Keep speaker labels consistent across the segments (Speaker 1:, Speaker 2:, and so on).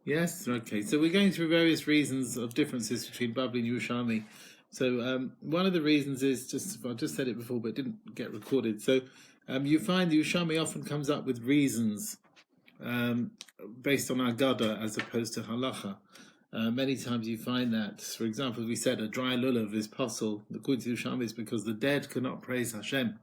Speaker 1: Yes, okay. So we're going through various reasons of differences between Bavli and Yerushalmi. So one of the reasons is I just said it before, but it didn't get recorded. So you find the Yerushalmi often comes up with reasons based on Aggada as opposed to halacha. Many times you find that, for example, we said a dry lulav is possible. According to Yerushalmi, is because the dead cannot praise Hashem.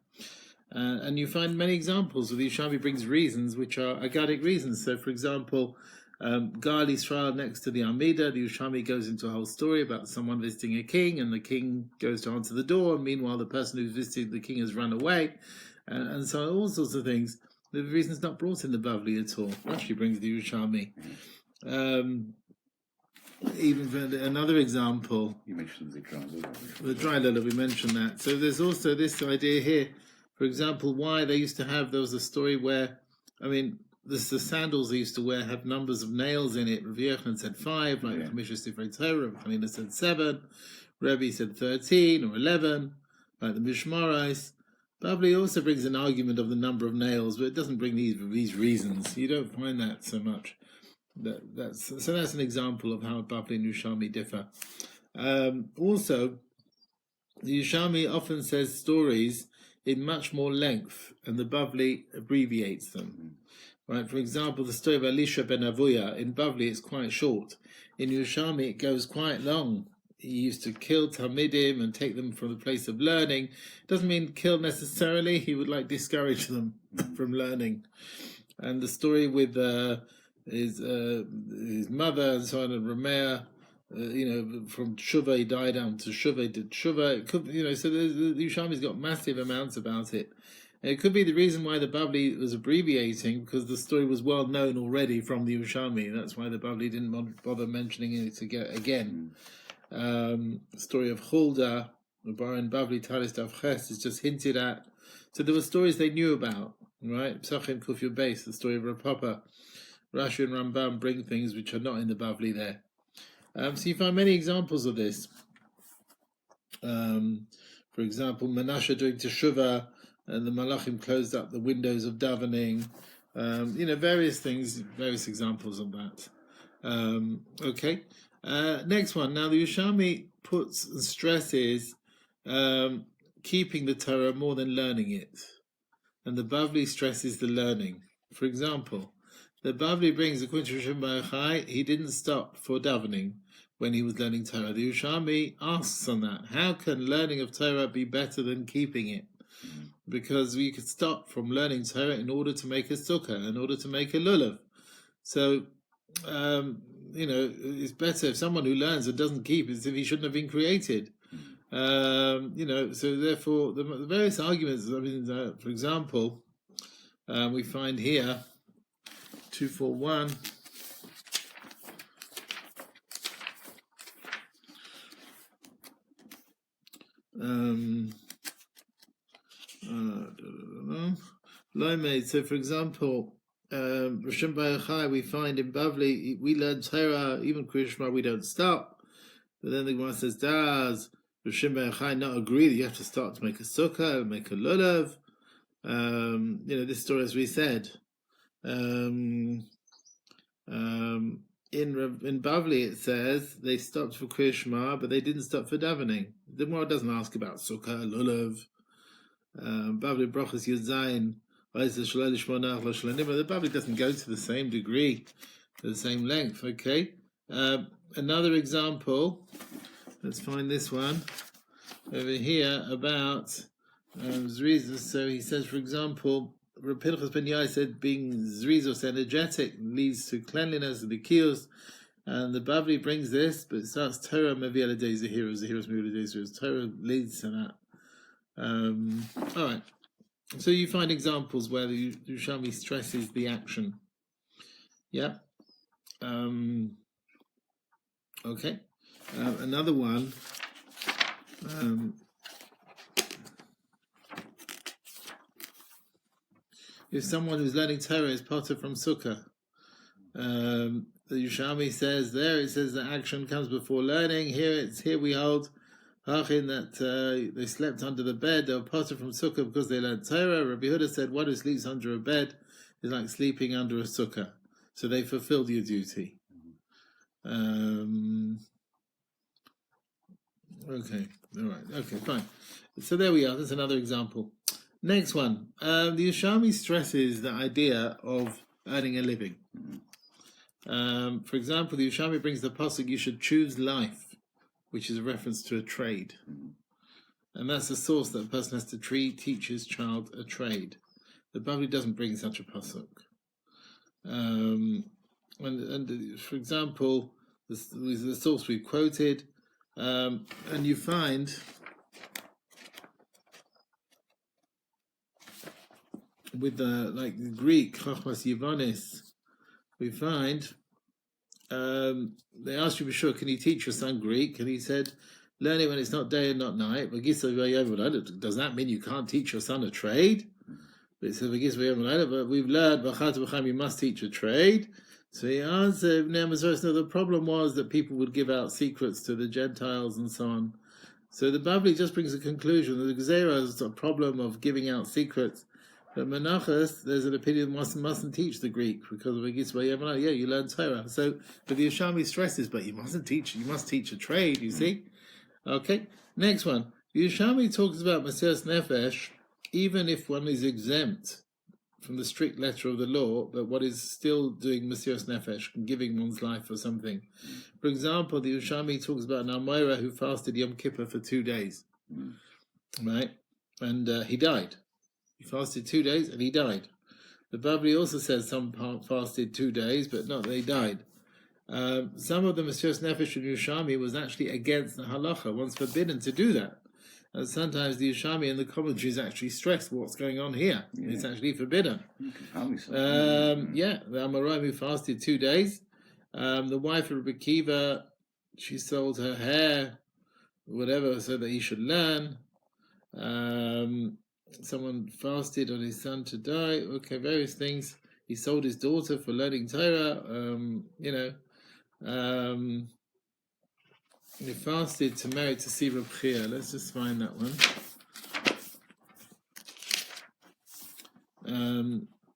Speaker 1: And you find many examples where the Yerushalmi brings reasons which are Aggadic reasons. So, for example, Gal Yisrael next to the Amida, the Yerushalmi goes into a whole story about someone visiting a king, and the king goes to answer the door, and meanwhile the person who's visiting the king has run away, and so all sorts of things. The reason's not brought in the Bavli at all. Actually brings the Yerushalmi. Even for another example,
Speaker 2: you mentioned
Speaker 1: the dry lulav, we mentioned that. So there's also this idea here, for example, why they used to have, there was a story where, the sandals they used to wear have numbers of nails in it. Rav Yochanan said 5, like the Commissioner Sifrei Torah. Rav Hanina said 7. Rebbe said 13 or 11, like the Mishmarais. Bavli also brings an argument of the number of nails, but it doesn't bring these reasons. You don't find that so much. That's an example of how Bavli and Yerushalmi differ. Also, the Yerushalmi often says stories in much more length, and the Bavli abbreviates them. Right? For example, the story of Elisha ben Avuya, in Bavli it's quite short. In Yerushalmi it goes quite long. He used to kill Talmidim and take them from the place of learning. Doesn't mean kill necessarily, he would discourage them from learning. And the story with his mother and so on, and Rameh, from Tshuva he died down to Tshuva, he did Tshuva. It could, so the Yerushalmi's got massive amounts about it. And it could be the reason why the Bavli was abbreviating, because the story was well known already from the Yerushalmi. That's why the Bavli didn't bother mentioning it again. The story of Hulda, the Baron Bavli Talis Dav Ches, is just hinted at. So there were stories they knew about, right? Psachim Kufyu Beis, the story of Rav Papa. Rashi and Rambam bring things which are not in the Bavli there. So you find many examples of this. For example, Menashe doing Teshuvah, and the Malachim closed up the windows of davening. Various things, various examples of that. Okay. Next one. Now the Yerushalmi puts and stresses keeping the Torah more than learning it, and the Bavli stresses the learning. For example, the Bavli brings the Quintus Rishon Bar Yochai, he didn't stop for davening when he was learning Torah. The Yerushalmi asks on that, how can learning of Torah be better than keeping it? Because we could stop from learning Torah in order to make a sukkah, in order to make a lulav. So, it's better if someone who learns and doesn't keep is if he shouldn't have been created. So therefore, the various arguments, for example, we find here, 241, so for example, Rishon Bar Yochai, we find in Bavli, we learn Torah, even Krishma, we don't stop. But then the Gemara says, does Rishon Bar Yochai not agree that you have to start to make a sukkah, make a lulav? This story, as we said, in Bavli it says they stopped for Krishma, but they didn't stop for davening. The Gemara doesn't ask about sukkah, lulav. Bavli Brachas Yudzayin, the Bavli doesn't go to the same degree, to the same length. Okay. Another example. Let's find this one over here about Zrizos. So he says, for example, Reb Pinchas ben Yair said being Zrizos energetic leads to cleanliness and the kiyos, and the Bavli brings this, but it starts Torah Mevi Aladei Zehiros, Zehiros Mevi Aladei Zehiros. Torah leads to that. All right. So you find examples where the Yerushalmi stresses the action. Yeah. Okay. Another one. If someone who's learning Torah is potter from Sukkah, the Yerushalmi says there, it says that action comes before learning. Here we hold Hachin that they slept under the bed. They were potter from Sukkah because they learned Torah. Rabbi Huda said one who sleeps under a bed is like sleeping under a Sukkah. So they fulfilled your duty. Okay, all right, okay, fine. So there we are. That's another example. Next one. The Yerushalmi stresses the idea of earning a living. For example, the Yerushalmi brings the pasuk, "You should choose life," which is a reference to a trade, and that's the source that a person has to teach his child a trade. The Bavli doesn't bring such a pasuk. And for example, the source we quoted, and you find with the Greek Chachmas Yevonis, we find they asked you for sure, can you teach your son Greek? And he said, learn it when it's not day and not night. Does that mean you can't teach your son a trade? But it says, but we've learned you must teach a trade. So he answered, no, the problem was that people would give out secrets to the Gentiles and so on. So the Bavli just brings a conclusion that the Gezerah is a problem of giving out secrets. But Menachos, there's an opinion mustn't teach the Greek because of you learn Torah. So the Yerushalmi stresses, but you must teach a trade, you see? Okay, next one. The Yerushalmi talks about Mesiras Nefesh, even if one is exempt from the strict letter of the law, but what is still doing Mesiras Nefesh, giving one's life for something. For example, the Yerushalmi talks about an Amoira who fasted Yom Kippur for 2 days, right? And he died. He fasted 2 days and he died. The Bavli also says some fasted 2 days, but not they died. Some of the Mesiras Nefesh in Yerushalmi was actually against the halacha. One's forbidden to do that. And sometimes the Yerushalmi in the commentaries actually stress what's going on here. Yeah. It's actually forbidden. The Amoraim who fasted 2 days. The wife of Rebbe Kiva, she sold her hair, whatever, so that he should learn. Someone fasted on his son to die. Okay, various things. He sold his daughter for learning Torah. He fasted to marry to see Reb Chia. Let's just find that one.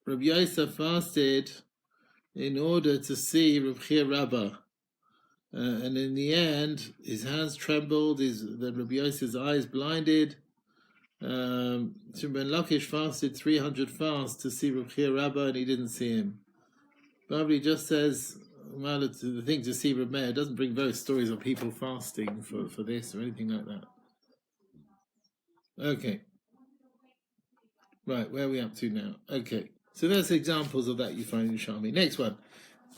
Speaker 1: Reb Yosef fasted in order to see Reb Chia Rabbah. And in the end, his hands trembled, then Reb Yosef's eyes blinded. Ben Lakish fasted 300 fasts to see Reb Chia Rabbah, and he didn't see him. Bavli just says, the thing to see Reb Meir doesn't bring various stories of people fasting for this or anything like that. Okay. Right, where are we up to now? Okay. So that's examples of that you find in Yerushalmi. Next one.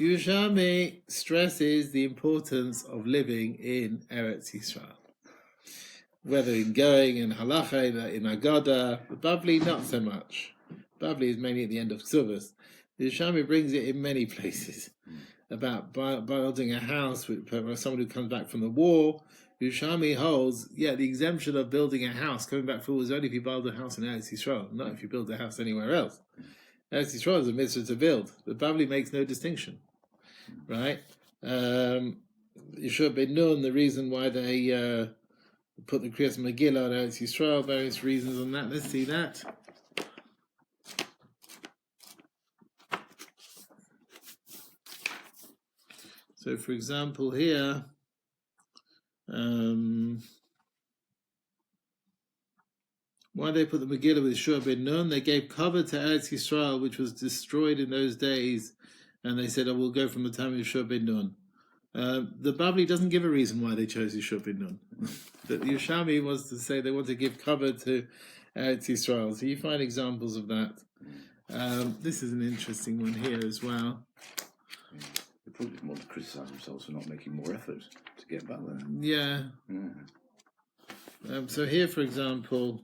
Speaker 1: Yerushalmi stresses the importance of living in Eretz Yisrael. Whether in going in halacha, in Aggada, the Bavli not so much. Bavli is mainly at the end of Ksuvas. The Yerushalmi brings it in many places about building a house for someone who comes back from the war. Yerushalmi holds, the exemption of building a house coming back from the war is only if you build a house in Eretz Yisrael, not if you build a house anywhere else. Eretz Yisrael is a mitzvah to build. The Bavli makes no distinction, right? Yeshua ben Nun, the reason why they put the Kriyas Megillah on Eretz Yisrael, various reasons on that. Let's see that. So, for example, here, why they put the Megillah with Yeshua ben Nun? They gave cover to Eretz Yisrael, which was destroyed in those days, and they said, we'll go from the time of Yeshua ben Nun. The Bavli doesn't give a reason why they chose Yeshua ben Nun. The Yerushalmi was to say they want to give cover to Eretz Yisrael. So you find examples of that. This is an interesting one here as well.
Speaker 2: They probably didn't want to criticise themselves for not making more effort to get back there.
Speaker 1: Yeah. So here, for example,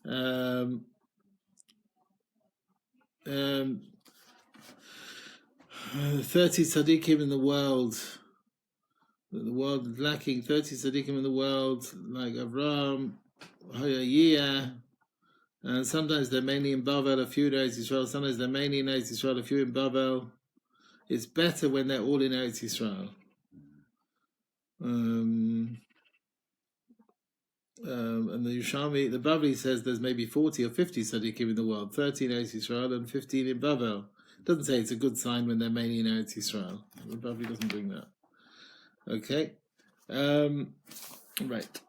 Speaker 1: 30 tzaddikim in the world. The world is lacking 30 tzaddikim in the world, like Avram, Hayayiyah, and sometimes they're mainly in Bavel, a few in Eretz Yisrael. Sometimes they're mainly in Eretz Yisrael, a few in Bavel. It's better when they're all in Eretz Yisrael. And the Yerushalmi, the Bavli says there's maybe 40 or 50 tzaddikim in the world, 30 in Eretz Yisrael and 15 in Bavel. It doesn't say it's a good sign when they're mainly in Eretz Yisrael. The Bavli doesn't bring that. Okay. Right.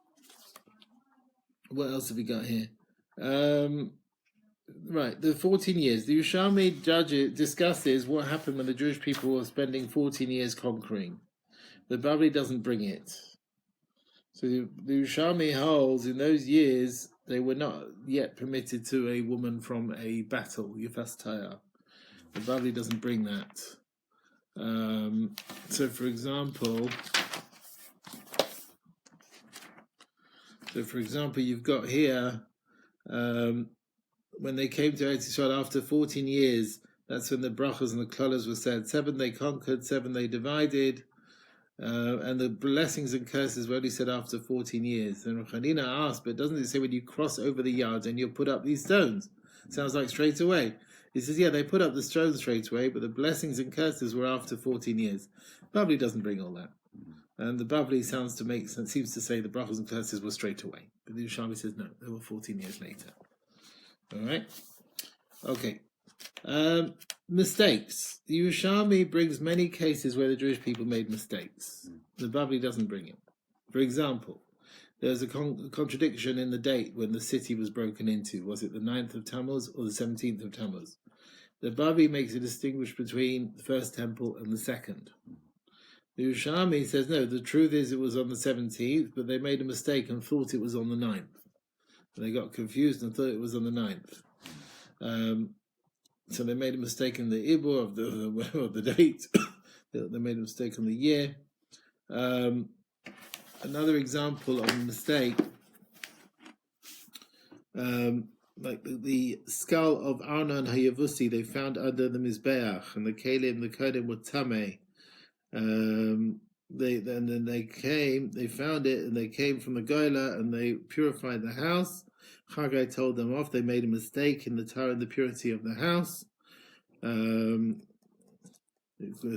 Speaker 1: What else have we got here? Right, the 14 years. The Yerushalmi discusses what happened when the Jewish people were spending 14 years conquering. The Bavli doesn't bring it. So the Yerushalmi holds in those years they were not yet permitted to a woman from a battle, Yefastaya. The Bavli doesn't bring that. So for example, you've got here when they came to Eretz Yisrael after 14 years, that's when the brachas and the klolas were said. 7 they conquered, 7 they divided, and the blessings and curses were only said after 14 years. And Chanina asked, but doesn't it say when you cross over the yard and you'll put up these stones? Sounds like straight away. He says, yeah, they put up the stones straight away, but the blessings and curses were after 14 years. Bavli doesn't bring all that. And the Bavli seems to say the brachas and curses were straight away. But the Yerushalmi says, no, they were 14 years later. All right? Okay. Mistakes. The Yerushalmi brings many cases where the Jewish people made mistakes. The Bavli doesn't bring it. For example, there's a contradiction in the date when the city was broken into. Was it the 9th of Tammuz or the 17th of Tammuz? The Bavli makes a distinction between the first temple and the second. The Yerushalmi says, no, the truth is it was on the 17th, but they made a mistake and thought it was on the 9th. They got confused and thought it was on the 9th. So they made a mistake in the Ibor of the date. They made a mistake on the year. Another example of a mistake, like the skull of Arnon Hayavusi, they found under the Mizbeach, and the Kalim, the Kohen were Tameh. They found it, and they came from the Goyla, and they purified the house. Chagai told them off. They made a mistake in the Torah and the purity of the house. There's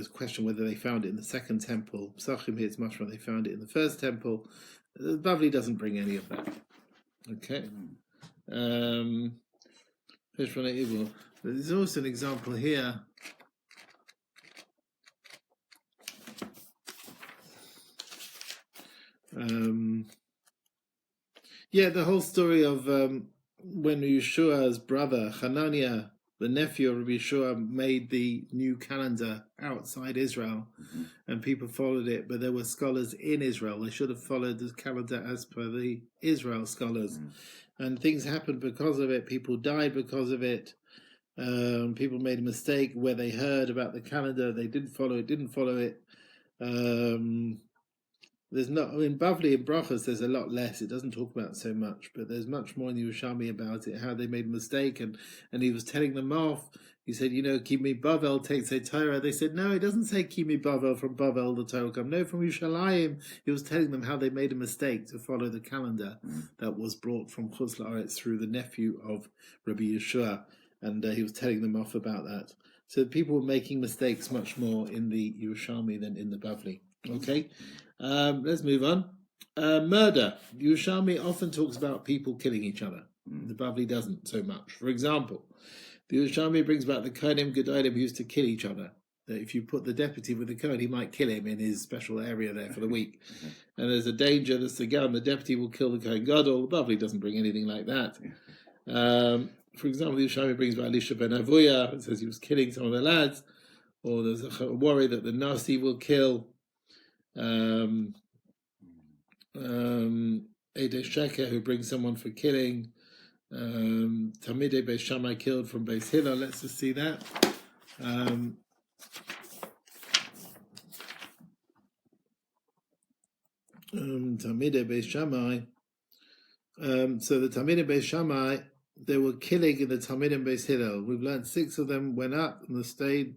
Speaker 1: a question whether they found it in the second temple. Psachim here it's mashma they found it in the first temple. The Bavli doesn't bring any of that. Okay. There's also an example here. The whole story of when Yeshua's brother Hananiah, the nephew of Rabbi Yeshua, made the new calendar outside Israel, and people followed it, but there were scholars in Israel. They should have followed the calendar as per the Israel scholars, and things happened because of it. People died because of it. People made a mistake where they heard about the calendar, they didn't follow it. There's not, in Bavli and Brachas, there's a lot less. It doesn't talk about it so much, but there's much more in the Yerushalmi about it, how they made a mistake, and he was telling them off. He said, Kimi Bavel takes a Torah. They said, no, it doesn't say Kimi Bavel, from Bavel the Torah come. No, from Yerushalayim. He was telling them how they made a mistake to follow the calendar that was brought from Chutz La'aretz through the nephew of Rabbi Yeshua, and he was telling them off about that. So people were making mistakes much more in the Yerushalmi than in the Bavli. Okay? Let's move on. Murder. Yerushalmi often talks about people killing each other. The Bavli doesn't so much. For example, the Yerushalmi brings back the Kohenim Gedolim who used to kill each other. That if you put the deputy with the Cohen, he might kill him in his special area there for the week. And there's a danger that the deputy will kill the Kohen Gadol. The Bavli doesn't bring anything like that. For example, the Yerushalmi brings back Elisha ben Avuya. It says he was killing some of the lads. Or there's a worry that the Nasi will kill. Ede Sheker, who brings someone for killing. Tamide Beis Shammai killed from Beis Hillel. Let's just see that. Tamide Beis Shammai. So the Tamide Beis Shammai, they were killing in the Tamide Beis Hillel. We've learned 6 of them went up and they stayed.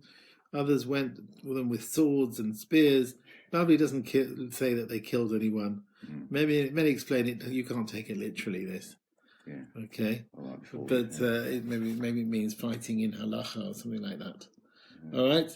Speaker 1: Others went with them with swords and spears. Bavli doesn't say that they killed anyone. Maybe many explain it. You can't take it literally. This, okay, but it maybe means fighting in halacha or something like that. All right.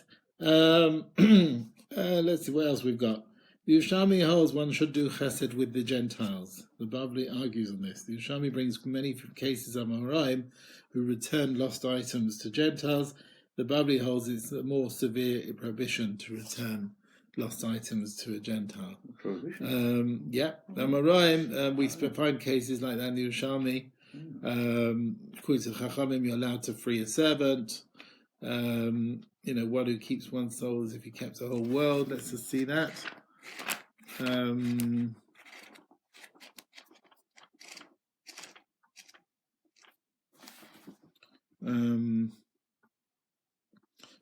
Speaker 1: Let's see what else we've got. The Yerushalmi holds one should do chesed with the Gentiles. The Bavli argues on this. The Yerushalmi brings many cases of Amoraim who return lost items to Gentiles. The Bavli holds it's a more severe prohibition to return lost items to a Gentile.
Speaker 2: Prohibition.
Speaker 1: Amoraim, we find cases like that in the Yerushalmi. According to Chachamim, you're allowed to free a servant. One who keeps one soul as if he kept the whole world. Let's just see that.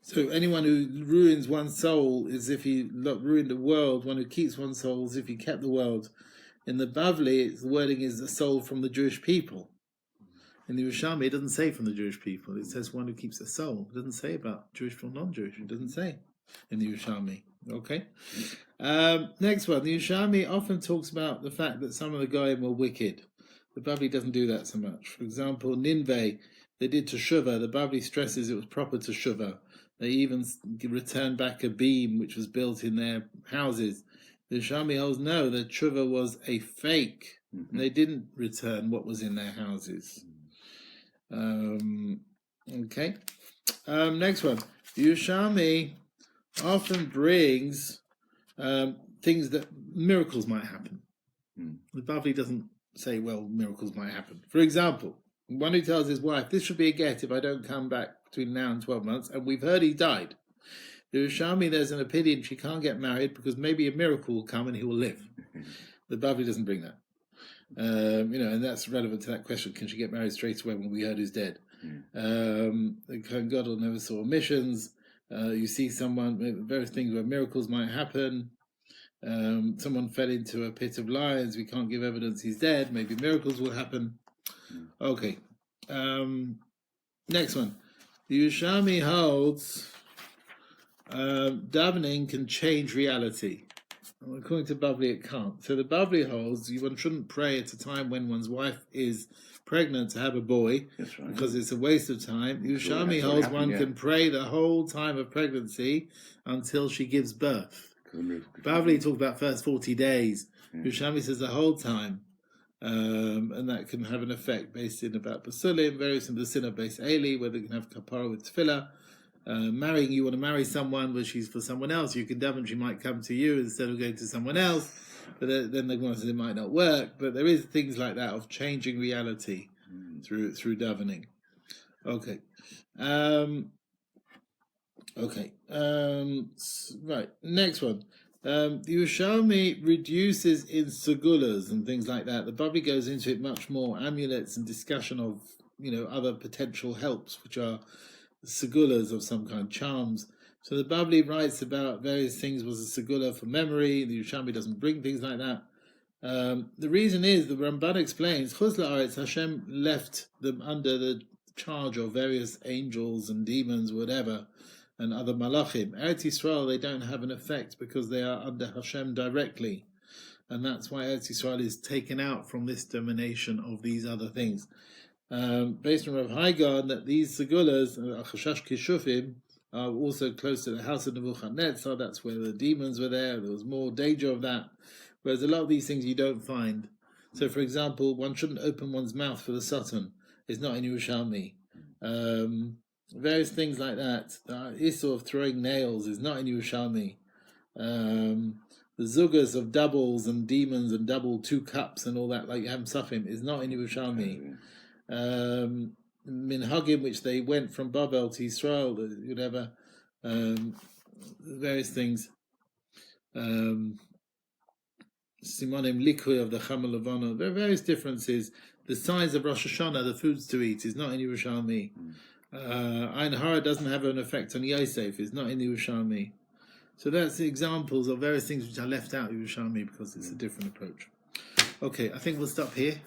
Speaker 1: So anyone who ruins one's soul as if he ruined the world. One who keeps one soul as if he kept the world. In the Bavli, the wording is a soul from the Jewish people. In the Yerushalmi, it doesn't say from the Jewish people. It says one who keeps a soul. It doesn't say about Jewish or non-Jewish. It doesn't say in the Yerushalmi. Okay. Next one. The Yerushalmi often talks about the fact that some of the Goyim were wicked. The Bavli doesn't do that so much. For example, Ninveh, they did teshuvah. The Bavli stresses it was proper teshuvah. They even returned back a beam which was built in their houses. The Yerushalmi holds no, the teshuvah was a fake. They didn't return what was in their houses. Okay. Next one. The Yerushalmi often brings things that miracles might happen. The Bavli doesn't say, well, miracles might happen. For example, one who tells his wife, this should be a get if I don't come back between now and 12 months, and we've heard he died. The Yerushalmi, there's an opinion she can't get married because maybe a miracle will come and he will live. The Bavli doesn't bring that. And that's relevant to that question. Can she get married straight away when we heard he's dead? The Cohen Gadol never saw missions. You see various things where miracles might happen. Someone fell into a pit of lions. We can't give evidence he's dead. Maybe miracles will happen. Okay. Next one. The Yerushalmi holds davening can change reality. According to Bavli, it can't. So the Bavli holds one shouldn't pray at a time when one's wife is pregnant to have a boy,
Speaker 2: that's right,
Speaker 1: because it's a waste of time. Yerushalmi holds one can pray the whole time of pregnancy until she gives birth. Bavli talks about first 40 days. Yerushalmi says the whole time. And that can have an effect based in about Basulim, various in the sin of Beis Eli, whether you can have kapara with tefillah. Marrying, you want to marry someone, but she's for someone else. You can daven, she might come to you instead of going to someone else. But then the Gemara says it might not work. But there is things like that of changing reality through davening. Okay. Right. Next one. The Yerushalmi reduces in segulas and things like that. The Bavli goes into it much more. Amulets and discussion of other potential helps, which are segulas of some kind, charms. So the Bavli writes about various things was a segula for memory. The Yerushalmi doesn't bring things like that. The reason is, the Ramban explains, Chuz la'aretz, Hashem left them under the charge of various angels and demons, whatever, and other malachim. Eretz Yisrael, they don't have an effect because they are under Hashem directly. And that's why Eretz Yisrael is taken out from this domination of these other things. Based on Rav Haigan, that these segulas, Chashash Kishufim, are also close to the house of Nebuchadnezzar. That's where the demons were there. There was more danger of that. Whereas a lot of these things you don't find. So, for example, one shouldn't open one's mouth for the Satan. It's not in Yerushalmi. Various things like that. The issue of throwing nails is not in Yerushalmi. The zugas of doubles and demons and double 2 cups and all that, like Ham Safim, is not in Yerushalmi. Minhagim, which they went from Babel to Israel, whatever, various things. Simonim Likui of the Chama Levana, there are various differences. The size of Rosh Hashanah, the foods to eat, is not in Yerushalmi. Ein Hara doesn't have an effect on Yosef, it's not in Yerushalmi. So that's examples of various things which are left out of Yerushalmi because it's a different approach. Okay, I think we'll stop here.